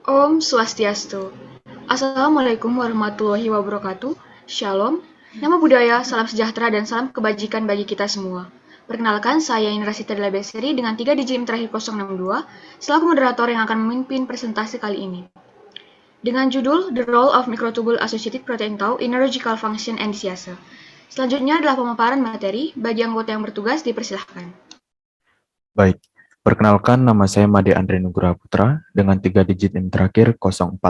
Om Swastiastu. Assalamualaikum warahmatullahi wabarakatuh. Shalom. Nama budaya, salam sejahtera, dan salam kebajikan bagi kita semua. Perkenalkan, saya Indra Sita Beseri dengan 3 digit NIM terakhir 062, selaku moderator yang akan memimpin presentasi kali ini. Dengan judul The Role of Microtubule Associated Protein Tau in Neurological Function and Disease. Selanjutnya adalah pemaparan materi. Bagi anggota yang bertugas, dipersilahkan. Baik, perkenalkan nama saya Made Andre Nugraha Putra dengan 3 digit NIM terakhir 048.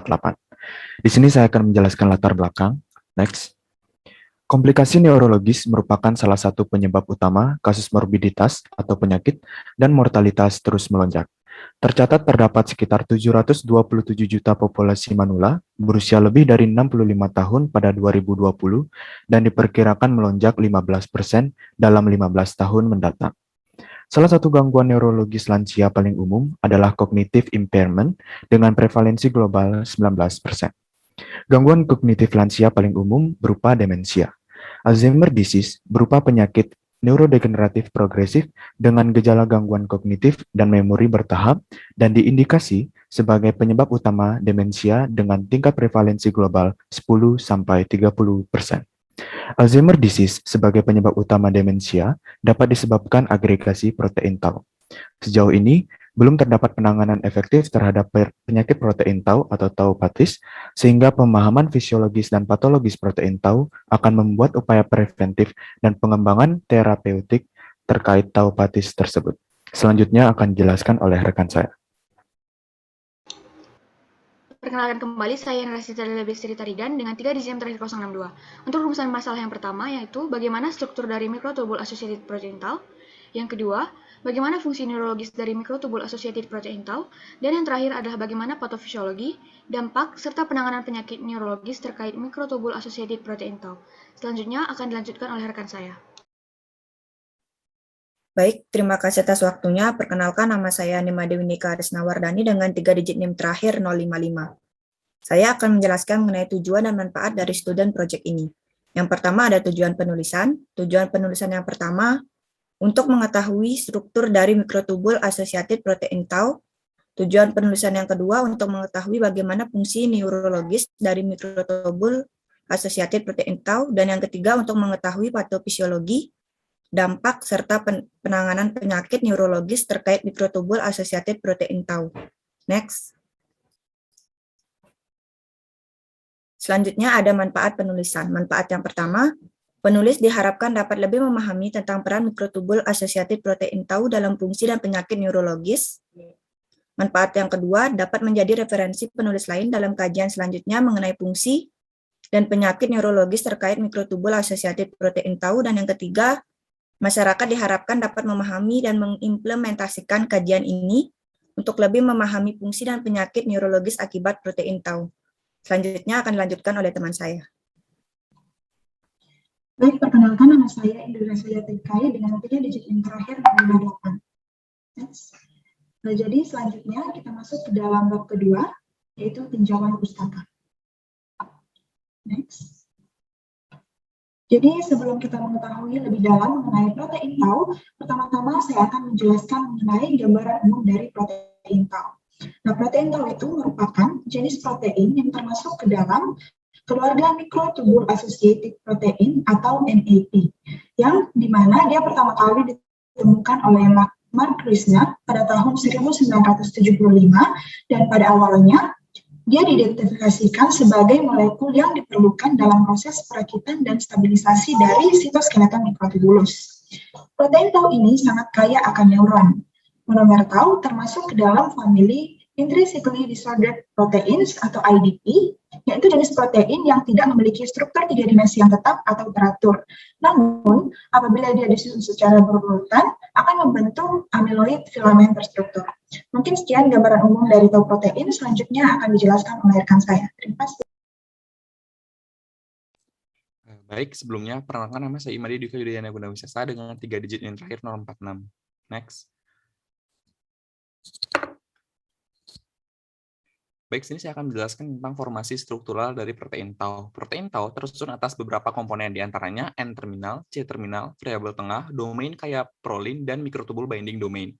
Di sini saya akan menjelaskan latar belakang. Next. Komplikasi neurologis merupakan salah satu penyebab utama kasus morbiditas atau penyakit dan mortalitas terus melonjak. Tercatat terdapat sekitar 727 juta populasi manula berusia lebih dari 65 tahun pada 2020 dan diperkirakan melonjak 15% dalam 15 tahun mendatang. Salah satu gangguan neurologis lansia paling umum adalah cognitive impairment dengan prevalensi global 19%. Gangguan kognitif lansia paling umum berupa demensia. Alzheimer disease berupa penyakit neurodegeneratif progresif dengan gejala gangguan kognitif dan memori bertahap dan diindikasi sebagai penyebab utama demensia dengan tingkat prevalensi global 10-30%. Alzheimer disease sebagai penyebab utama demensia dapat disebabkan agregasi protein tau. Sejauh ini, belum terdapat penanganan efektif terhadap penyakit protein tau atau taupatis, sehingga pemahaman fisiologis dan patologis protein tau akan membuat upaya preventif dan pengembangan terapeutik terkait taupatis tersebut. Selanjutnya akan dijelaskan oleh rekan saya. Perkenalkan kembali, saya Rasita Besri Tarigan dengan 3 digit terakhir 062. Untuk rumusan masalah yang pertama, yaitu bagaimana struktur dari mikrotubule associated protein tau. Yang kedua, bagaimana fungsi neurologis dari mikrotubule associated protein tau. Dan yang terakhir adalah bagaimana patofisiologi, dampak, serta penanganan penyakit neurologis terkait mikrotubule associated protein tau. Selanjutnya akan dilanjutkan oleh rekan saya. Baik, terima kasih atas waktunya. Perkenalkan, nama saya Nima Dewi Nika Arisnawardani dengan 3 digit NIM terakhir 055. Saya akan menjelaskan mengenai tujuan dan manfaat dari student project ini. Yang pertama ada tujuan penulisan. Tujuan penulisan yang pertama, untuk mengetahui struktur dari mikrotubule associated protein tau. Tujuan penulisan yang kedua, untuk mengetahui bagaimana fungsi neurologis dari mikrotubule associated protein tau. Dan yang ketiga, untuk mengetahui patofisiologi, dampak, serta penanganan penyakit neurologis terkait mikrotubule associated protein tau. Next. Selanjutnya ada manfaat penulisan. Manfaat yang pertama, penulis diharapkan dapat lebih memahami tentang peran mikrotubule associated protein tau dalam fungsi dan penyakit neurologis. Manfaat yang kedua, dapat menjadi referensi penulis lain dalam kajian selanjutnya mengenai fungsi dan penyakit neurologis terkait mikrotubule associated protein tau. Dan yang ketiga, masyarakat diharapkan dapat memahami dan mengimplementasikan kajian ini untuk lebih memahami fungsi dan penyakit neurologis akibat protein tau. Selanjutnya akan dilanjutkan oleh teman saya. Baik, perkenalkan nama saya Indra Saya Tekai dengan 3 digit yang terakhir 58. Nah, jadi selanjutnya kita masuk ke dalam bab kedua, yaitu tinjauan pustaka. Next. Jadi sebelum kita mengetahui lebih dalam mengenai protein tau, pertama-tama saya akan menjelaskan mengenai gambaran umum dari protein tau. Nah, protein tau itu merupakan jenis protein yang termasuk ke dalam keluarga mikrotubule associated protein atau MAP, yang dimana dia pertama kali ditemukan oleh Mark Krishna pada tahun 1975, dan pada awalnya dia diidentifikasikan sebagai molekul yang diperlukan dalam proses perakitan dan stabilisasi dari sitoskeleton mikrotubulus. Protein tau ini sangat kaya akan neuron. Monomer tau termasuk ke dalam famili intrinsically disordered proteins atau IDP, yaitu jenis protein yang tidak memiliki struktur 3 dimensi yang tetap atau teratur. Namun, apabila dia disusun secara berurutan, akan membentuk amyloid filamen terstruktur. Mungkin sekian gambaran umum dari tau protein, selanjutnya akan dijelaskan oleh rekan saya. Terima kasih. Baik, sebelumnya perkenalkan nama saya Imadi Dwi Yudhayana Gunawisesa dengan 3 digit yang terakhir 046. Next. Baik, sini saya akan menjelaskan tentang formasi struktural dari protein tau. Protein tau tersusun atas beberapa komponen, diantaranya N-terminal, C-terminal, variabel tengah, domain kayak prolin, dan mikrotubule binding domain.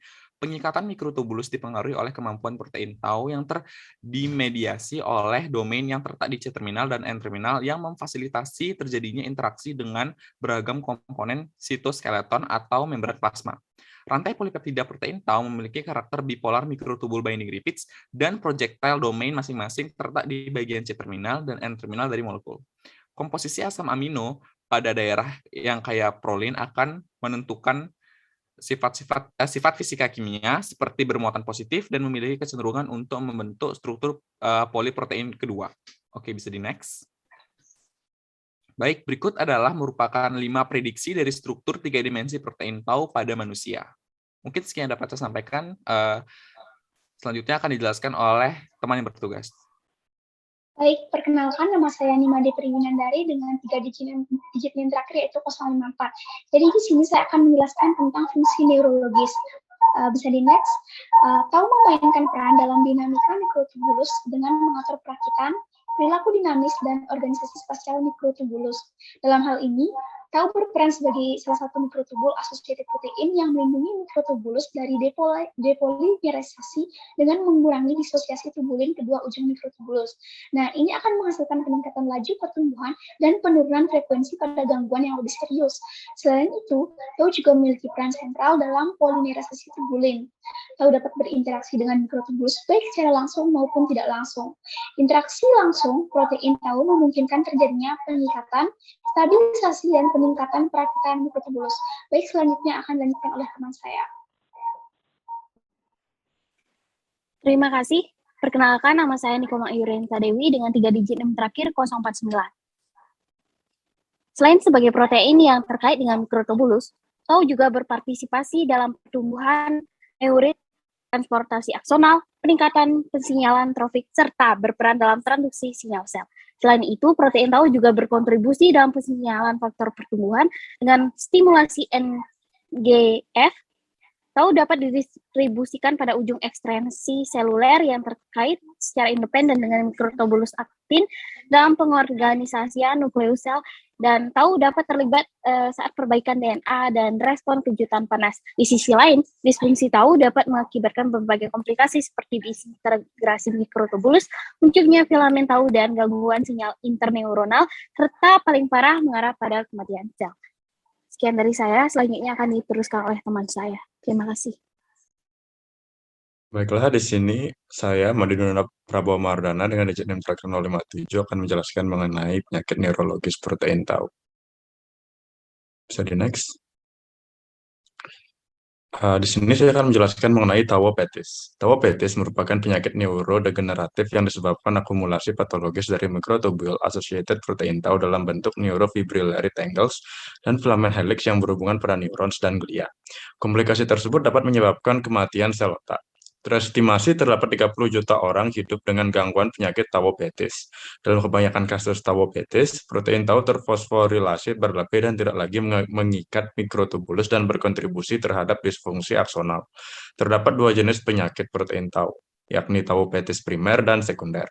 Pengikatan mikrotubulus dipengaruhi oleh kemampuan protein tau yang terdimediasi oleh domain yang terletak di C-terminal dan N-terminal yang memfasilitasi terjadinya interaksi dengan beragam komponen sitoskeleton atau membran plasma. Rantai polipeptida protein tau memiliki karakter bipolar mikrotubul binding repeats dan projectile domain masing-masing terletak di bagian C-terminal dan N-terminal dari molekul. Komposisi asam amino pada daerah yang kaya prolin akan menentukan sifat fisika kimia seperti bermuatan positif dan memiliki kecenderungan untuk membentuk struktur poliprotein kedua. Oke, bisa di next. Baik, berikut adalah merupakan 5 prediksi dari struktur 3 dimensi protein tau pada manusia. Mungkin sekian dapat saya sampaikan. Selanjutnya akan dijelaskan oleh teman yang bertugas. Baik, perkenalkan nama saya Nimade Priwinandari dengan 3 digit NIM terakhir yaitu 054. Jadi di sini saya akan menjelaskan tentang fungsi neurologis. Bisa di next. Tau memainkan peran dalam dinamika mikrotubulus dengan mengatur perakitan, perilaku dinamis, dan organisasi spasial mikrotubulus. Dalam hal ini, tau berperan sebagai salah satu mikrotubul associated protein yang melindungi mikrotubulus dari depolimerisasi dengan mengurangi disosiasi tubulin kedua ujung mikrotubulus. Nah, ini akan menghasilkan peningkatan laju pertumbuhan dan penurunan frekuensi pada gangguan yang lebih serius. Selain itu, tau juga memiliki peran sentral dalam polimerisasi tubulin. Tau dapat berinteraksi dengan mikrotubulus baik secara langsung maupun tidak langsung. Interaksi langsung protein tau memungkinkan terjadinya pengikatan, stabilisasi, dan peningkatan perakitan mikrotubulus. Baik, selanjutnya akan dilanjutkan oleh teman saya. Terima kasih. Perkenalkan, nama saya Nikoma Yurensa Dewi dengan 3 digit NIM terakhir 049. Selain sebagai protein yang terkait dengan mikrotubulus, tau juga berpartisipasi dalam pertumbuhan neurit, transportasi aksonal, peningkatan pensinyalan trofik, serta berperan dalam transduksi sinyal sel. Selain itu, protein tau juga berkontribusi dalam pensinyalan faktor pertumbuhan dengan stimulasi NGF. Tau dapat didistribusikan pada ujung ekstensi seluler yang terkait secara independen dengan mikrotubulus aktin dalam pengorganisasian nukleus sel, dan tau dapat terlibat saat perbaikan DNA dan respon kejutan panas. Di sisi lain, disfungsi tau dapat mengakibatkan berbagai komplikasi seperti disintegrasi mikrotubulus, munculnya filamen tau, dan gangguan sinyal interneuronal, serta paling parah mengarah pada kematian sel. Sekian dari saya, selanjutnya akan diteruskan oleh teman saya. Terima kasih. Baiklah, di sini saya, Madinuna Prabowo Mardana dengan digit NIM terakhir 057 akan menjelaskan mengenai penyakit neurologis protein tau. Bisa di next. Di sini saya akan menjelaskan mengenai tauopetis. Tauopetis merupakan penyakit neurodegeneratif yang disebabkan akumulasi patologis dari mikrotubule associated protein tau dalam bentuk neurofibrillary tangles dan filamen helix yang berhubungan pada neurons dan glia. Komplikasi tersebut dapat menyebabkan kematian sel otak. Terestimasi terdapat 30 juta orang hidup dengan gangguan penyakit tauopetis. Dalam kebanyakan kasus tauopetis, protein tau terfosforilasi berlebih dan tidak lagi mengikat mikrotubulus dan berkontribusi terhadap disfungsi aksonal. Terdapat 2 jenis penyakit protein tau, yakni tauopetis primer dan sekunder.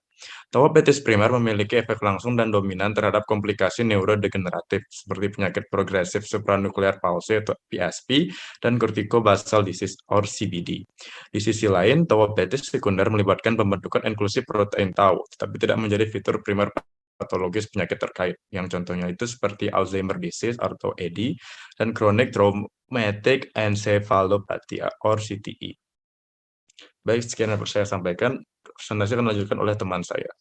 Tauopetis primer memiliki efek langsung dan dominan terhadap komplikasi neurodegeneratif seperti penyakit progresif supranuclear palsy atau PSP dan corticobasal disease or CBD. Di sisi lain, tauopetis sekunder melibatkan pembentukan inklusif protein tau, tetapi tidak menjadi fitur primer patologis penyakit terkait, yang contohnya itu seperti Alzheimer disease atau AD dan chronic traumatic encephalopathy or CTE. Baik, sekian yang saya sampaikan. Presentasi akan dilanjutkan oleh teman saya.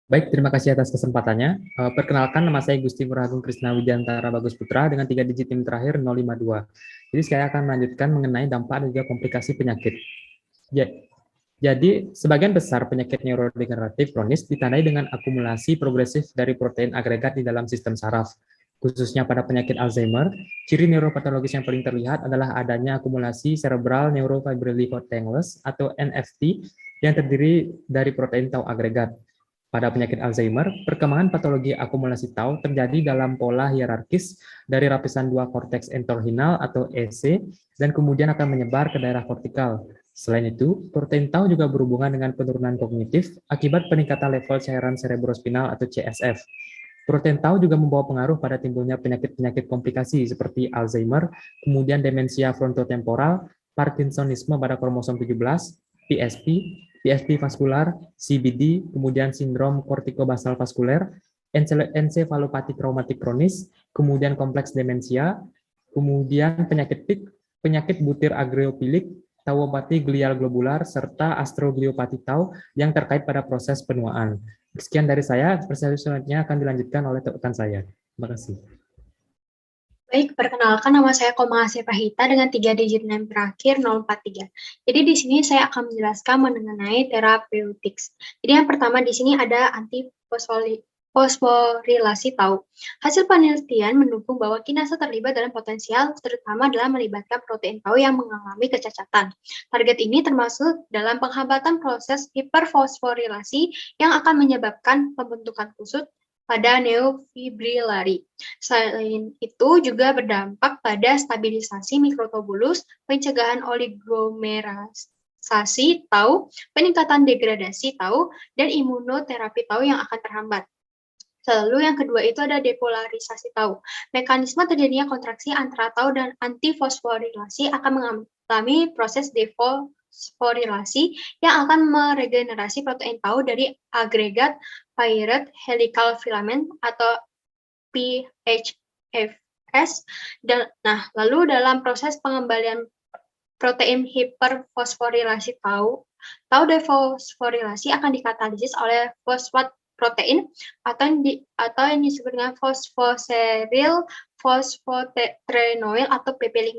Baik, terima kasih atas kesempatannya. Perkenalkan, nama saya Gusti Muragung Krisna Widantara Bagus Putra dengan 3 digit NIM terakhir 052. Jadi saya akan melanjutkan mengenai dampak dan juga komplikasi penyakit. Jadi, sebagian besar penyakit neurodegeneratif kronis ditandai dengan akumulasi progresif dari protein agregat di dalam sistem saraf. Khususnya pada penyakit Alzheimer, ciri neuropatologis yang paling terlihat adalah adanya akumulasi cerebral neurofibrillary tangles atau NFT yang terdiri dari protein tau agregat. Pada penyakit Alzheimer, perkembangan patologi akumulasi tau terjadi dalam pola hierarkis dari lapisan 2 korteks entorhinal atau EC dan kemudian akan menyebar ke daerah kortikal. Selain itu, protein tau juga berhubungan dengan penurunan kognitif akibat peningkatan level cairan cerebrospinal atau CSF. Protein tau juga membawa pengaruh pada timbulnya penyakit-penyakit komplikasi seperti Alzheimer, kemudian demensia frontotemporal, Parkinsonisme pada kromosom 17, PSP, PSP vaskular, CBD, kemudian sindrom kortikobasal vaskuler, ensefalopati traumatik kronis, kemudian kompleks demensia, kemudian penyakit PIK, penyakit butir agreopilik, tauopati glial globular, serta astrogliopati tau yang terkait pada proses penuaan. Sekian dari saya, presentasi selanjutnya akan dilanjutkan oleh rekan saya. Terima kasih. Baik, perkenalkan nama saya Koma Sepahita dengan 3 digit NIM terakhir 043. Jadi di sini saya akan menjelaskan mengenai therapeutics. Jadi yang pertama di sini ada antifosforilasi tau. Hasil penelitian mendukung bahwa kinasa terlibat dalam potensial, terutama dalam melibatkan protein tau yang mengalami kecacatan. Target ini termasuk dalam penghambatan proses hiperfosforilasi yang akan menyebabkan pembentukan kusut pada neofibrilari. Selain itu juga berdampak pada stabilisasi mikrotubulus, pencegahan oligomerasasi tau, peningkatan degradasi tau, dan imunoterapi tau yang akan terhambat. Lalu yang kedua itu ada depolarisasi tau. Mekanisme terjadinya kontraksi antara tau dan antifosforilasi akan mengalami proses defosforilasi yang akan meregenerasi protein tau dari agregat pirate helical filament atau PHFS. Lalu dalam proses pengembalian protein hiperfosforilasi tau defosforilasi akan dikatalisis oleh fosfat protein atau yang disebut dengan fosfoseril fosfotetrenoil atau PP5.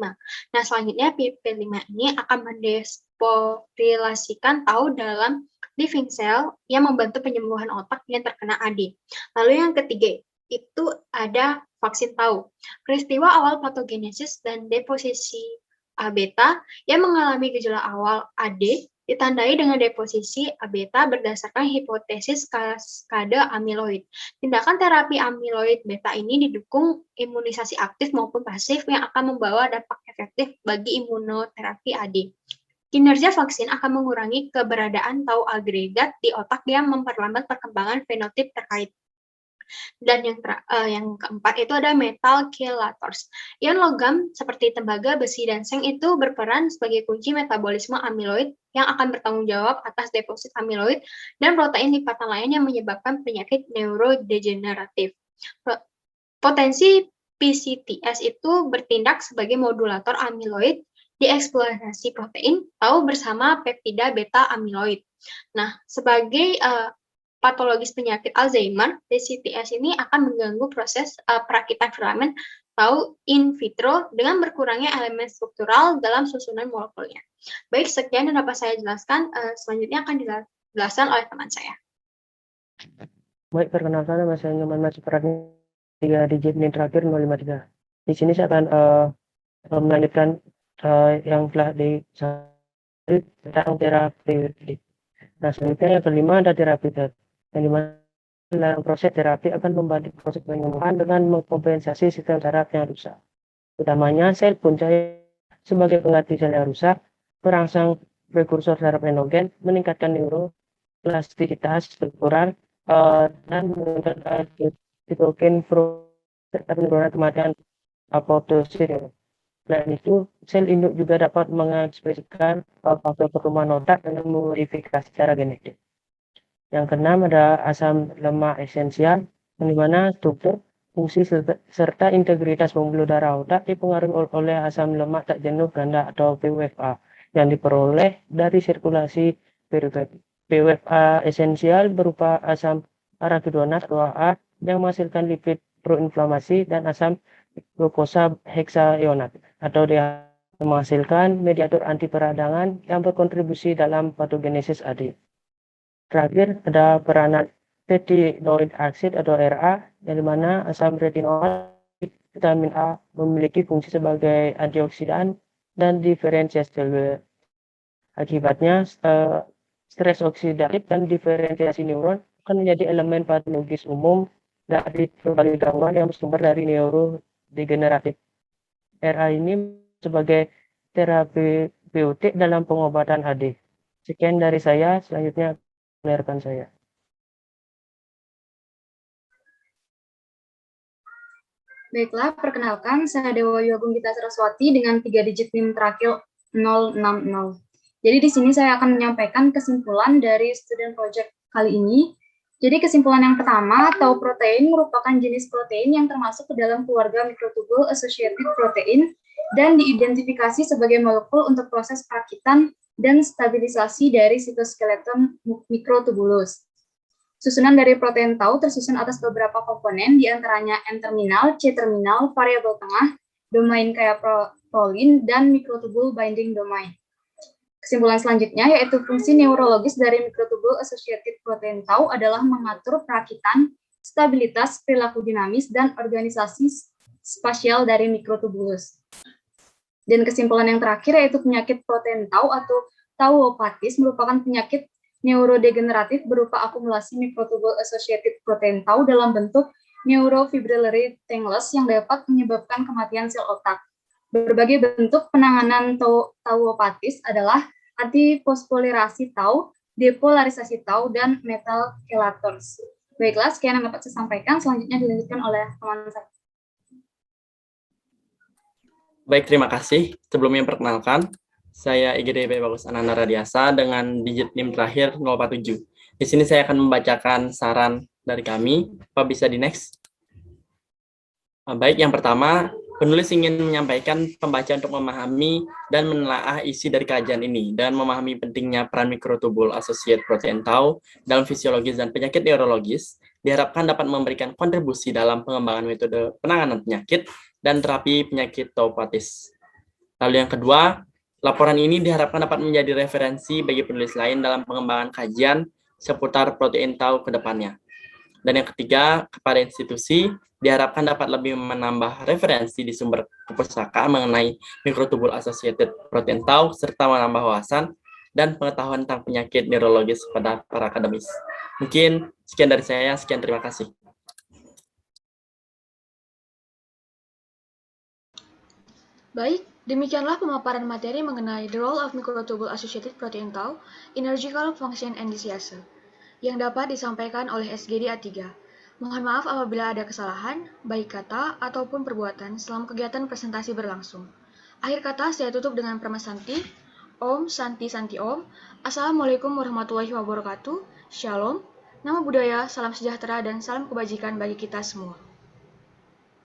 Nah, selanjutnya PP5 ini akan mendesforilasikan tau dalam living cell yang membantu penyembuhan otak yang terkena AD. Lalu yang ketiga itu ada vaksin tau. Peristiwa awal patogenesis dan deposisi A-beta yang mengalami gejala awal AD ditandai dengan deposisi A-beta berdasarkan hipotesis kaskade amiloid. Tindakan terapi amiloid beta ini didukung imunisasi aktif maupun pasif yang akan membawa dampak efektif bagi imunoterapi AD. Kinerja vaksin akan mengurangi keberadaan tau agregat di otak yang memperlambat perkembangan fenotip terkait. Dan yang keempat itu ada metal chelators. Ion logam seperti tembaga, besi, dan seng itu berperan sebagai kunci metabolisme amiloid yang akan bertanggung jawab atas deposit amiloid dan protein lipatan lain yang menyebabkan penyakit neurodegeneratif. Potensi PCTS itu bertindak sebagai modulator amiloid dieksplorasi protein tau bersama peptida beta amiloid. Nah, sebagai patologis penyakit Alzheimer, PCTS ini akan mengganggu proses perakitan filamen tau in vitro dengan berkurangnya elemen struktural dalam susunan molekulnya. Baik, sekian yang dapat saya jelaskan. Selanjutnya akan dijelaskan oleh teman saya. Baik, perkenalkan nama saya Nyoman Mas Supratni, 3 digit NIM terakhir 053. Di sini saya akan melanjutkan yang telah tentang terapi. Nah, selanjutnya yang kelima ada terapi yang dimana dalam proses terapi akan membantu proses penyembuhan dengan mengkompensasi sistem saraf yang rusak. Utamanya sel punca sebagai pengganti sel yang rusak, merangsang prekursor saraf endogen, meningkatkan neuroplastisitas struktural, dan meningkatkan sitokin serta penurunan kematian apoptosis. Selain itu, sel induk juga dapat mengekspresikan faktor pertumbuhan otak dengan memodifikasi secara genetik. Yang keenam ada asam lemak esensial, yang dimana struktur, fungsi serta integritas pembuluh darah otak dipengaruhi oleh asam lemak tak jenuh ganda atau PUFA yang diperoleh dari sirkulasi perifer. PUFA esensial berupa asam arachidonat atau AA yang menghasilkan lipid proinflamasi dan asam glukosa heksaionat atau dia menghasilkan mediator anti peradangan yang berkontribusi dalam patogenesis AD. Terakhir ada peranan retinoic acid atau RA, yang dimana asam retinol vitamin A memiliki fungsi sebagai antioksidan dan diferensiasi seluler. Akibatnya stres oksidatif dan diferensiasi neuron akan menjadi elemen patologis umum dari berbagai gangguan yang bersumber dari neurodegeneratif. RA ini sebagai terapeutik dalam pengobatan AD. Sekian dari saya, selanjutnya rekan saya. Baiklah, perkenalkan saya Dewa Yogung Gita Saraswati dengan 3 digit NIM terakhir 060. Jadi di sini saya akan menyampaikan kesimpulan dari student project kali ini. Jadi kesimpulan yang pertama, tau protein merupakan jenis protein yang termasuk ke dalam keluarga mikrotubul associated protein dan diidentifikasi sebagai molekul untuk proses perakitan dan stabilisasi dari sitoskeleton mikrotubulus. Susunan dari protein tau tersusun atas beberapa komponen, diantaranya N-terminal, C-terminal, variabel tengah, domain kayak prolin, dan mikrotubule binding domain. Kesimpulan selanjutnya yaitu fungsi neurologis dari mikrotubule associated protein tau adalah mengatur perakitan, stabilitas, perilaku dinamis, dan organisasi spasial dari mikrotubulus. Dan kesimpulan yang terakhir yaitu penyakit protein tau atau tauopatis merupakan penyakit neurodegeneratif berupa akumulasi mikrotubule associated protein tau dalam bentuk neurofibrillary tangles yang dapat menyebabkan kematian sel otak. Berbagai bentuk penanganan tauopatis adalah antifosforilasi tau, depolarisasi tau, dan metal chelators. Baiklah, sekian yang dapat saya sampaikan. Selanjutnya dilanjutkan oleh teman saya. Baik, terima kasih. Sebelumnya perkenalkan, saya IGDP Bagus Ananda Radiasa dengan digit NIM terakhir 047. Di sini saya akan membacakan saran dari kami. Apa bisa di next? Baik, yang pertama, penulis ingin menyampaikan pembaca untuk memahami dan menelaah isi dari kajian ini dan memahami pentingnya peran mikrotubule associated protein tau dalam fisiologis dan penyakit neurologis diharapkan dapat memberikan kontribusi dalam pengembangan metode penanganan penyakit dan terapi penyakit tauopatis. Lalu yang kedua, laporan ini diharapkan dapat menjadi referensi bagi penulis lain dalam pengembangan kajian seputar protein tau ke depannya. Dan yang ketiga, kepada institusi, diharapkan dapat lebih menambah referensi di sumber perpustakaan mengenai mikrotubule associated protein tau, serta menambah wawasan dan pengetahuan tentang penyakit neurologis pada para akademis. Mungkin sekian dari saya, sekian terima kasih. Baik, demikianlah pemaparan materi mengenai the role of microtubule associated protein tau, energical function and disease, yang dapat disampaikan oleh SGD A3. Mohon maaf apabila ada kesalahan, baik kata ataupun perbuatan selama kegiatan presentasi berlangsung. Akhir kata saya tutup dengan permesanti, Om Santi Santi Om, Assalamualaikum warahmatullahi wabarakatuh, Shalom, nama budaya, salam sejahtera, dan salam kebajikan bagi kita semua.